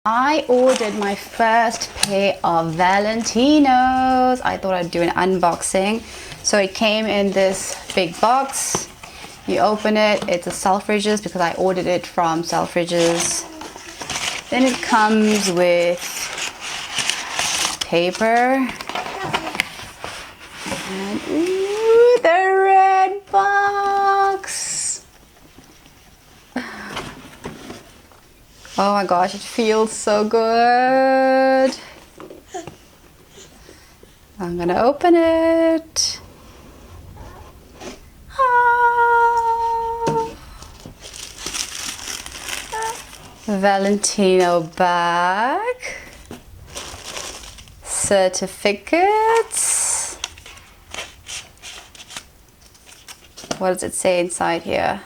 I ordered my first pair of Valentinos. I thought I'd do an unboxing. So it came in this big box. You open it, it's a Selfridges because I ordered it from Selfridges. Then it comes with paper. And ooh, the red box. Oh my gosh, it feels so good. I'm gonna open it. Ah. Valentino bag. Certificates. What does it say inside here?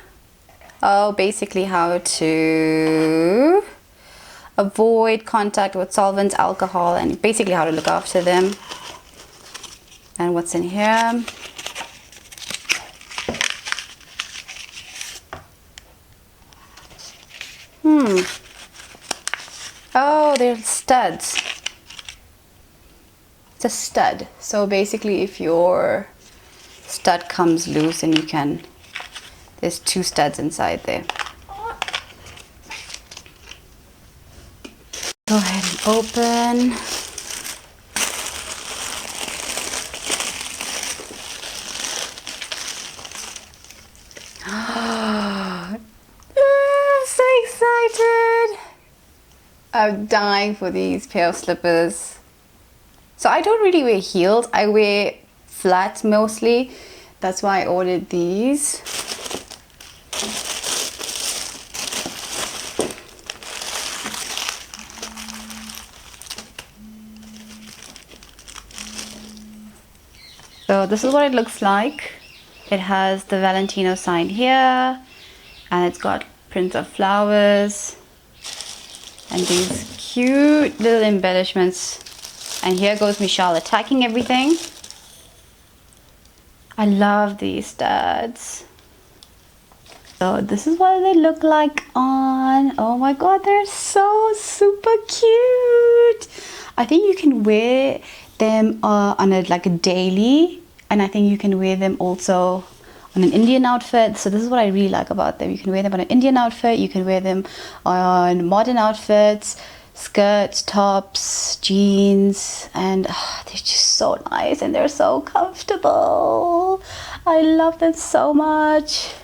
Oh, basically how to avoid contact with solvents, alcohol, and basically how to look after them. And what's in here? Oh, they're studs. It's a stud. So basically if your stud comes loose and you can, there's two studs inside there. Go ahead and open. I'm so excited. I'm dying for these pair of slippers. So I don't really wear heels. I wear flats mostly. That's why I ordered these. So this is what it looks like. It has the Valentino sign here, and it's got prints of flowers and these cute little embellishments. And here goes Michelle attacking everything. I love these studs. So this is what they look like on. Oh my god, they're so super cute. I think you can wear them on a daily, and I think you can wear them also on an Indian outfit. So this is what I really like about them. You can wear them on an Indian outfit, you can wear them on modern outfits, skirts, tops, jeans, and they're just so nice and they're so comfortable. I love them so much.